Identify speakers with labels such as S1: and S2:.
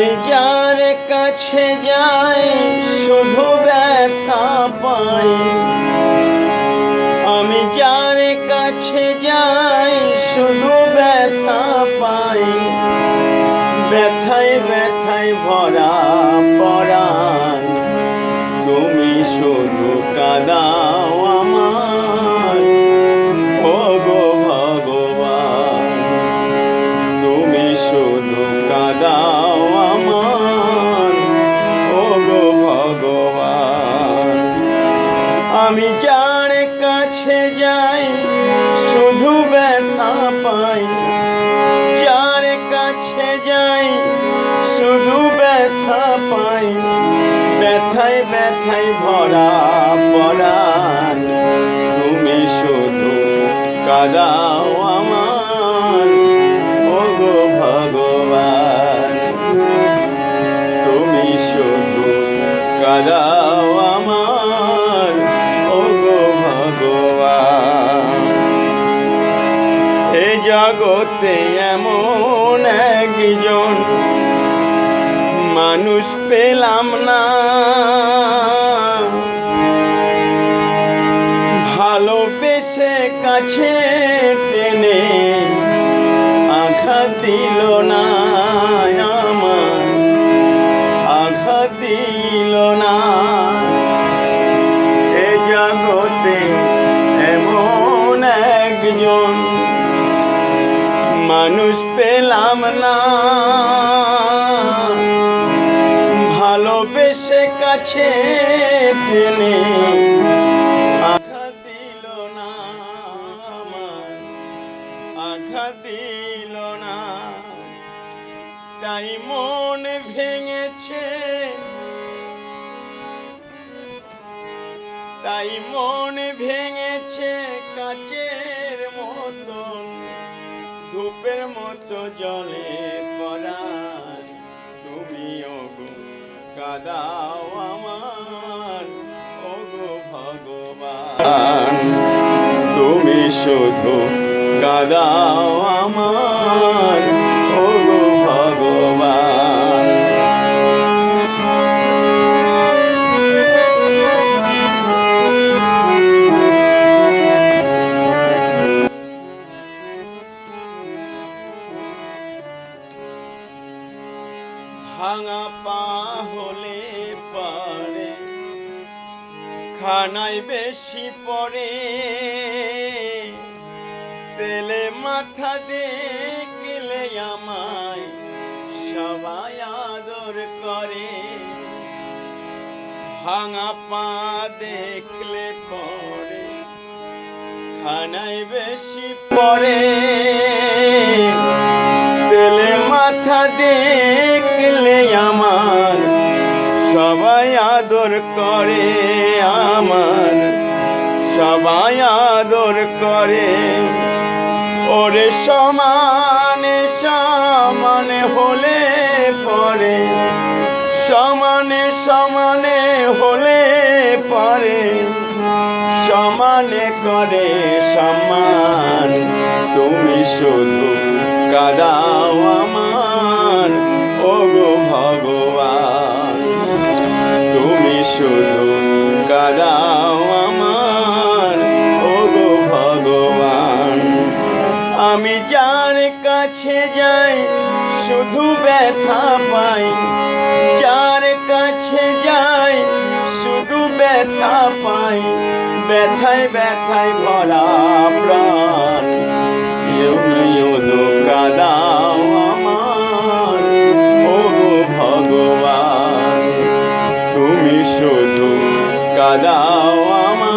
S1: আমি যার কাছে যাই শুধু ব্যথা পাই। আমি যার কাছে যাই শুধু ব্যথা পাই। ব্যথায় ব্যথায় ভরা পরাণ, তুমি শুধু কাঁদাও আমার। ও গো ভগবান, তুমি শুধু কাঁদাও আমার। ও গো ভগবান, আমি যার কাছে যাই শুধু ব্যথা পাই। যার কাছে যাই শুধু ব্যথা পাই। ব্যথায় ব্যথায় ভরা পরাণ, তুমি শুধু কাঁদাও আমার। ও গো ভগবান, তুমি শুধু কাঁদাও আমার। ও গো ভগবান, এ জগতে এমন একজন মানুষ পেলাম না, ভালোবেসে কাছে টেনে আঘাত দিল না আমার, আঘাত দিল না। এ জগতে এমন একজন মানুষ পেলাম না, ভালোবেসে কাছে টেনে আঘাত দিল না আমার, আঘাত দিল না। তাই মন ভেঙেছে, তাই মন ভেঙেছে কাচের মতন, ধূপের মতো জলে পরাণ, তুমি ওগো কাঁদাও আমার। ও গো ভগবান, তুমি শুধু কাঁদাও আমার। ও গো ভগবান, ভাঙা পা হলে পারে খানায় বেশি পড়ে। তেলে মাথা দেখলে আমায় সবাই আদর করে। ভাঙা পা দেখলে পরে খানায় বেশি পড়ে। তেলে মাথা দেখলে আমার সবাই আদর করে, আমার সবাই আদর করে। ওরে সমানে সমানে হলে পরে, সমানে সমানে হলে পরে, সমানে করে সম্মান, তুমি শুধু কাঁদাও আমার। ও গো ভগবান, তুমি শুধু কাঁদাও আমার। ও গো ভগবান, আমি যার কাছে যাই শুধু ব্যথা পাই। যার কাছে যাই শুধু ব্যথা পাই। ব্যথায় ব্যথায় ভরা প্রাণ, তুমি ওগো কাঁদাও আমার। ও গো ভগবান, তুমি শুধু কাঁদাও আমার।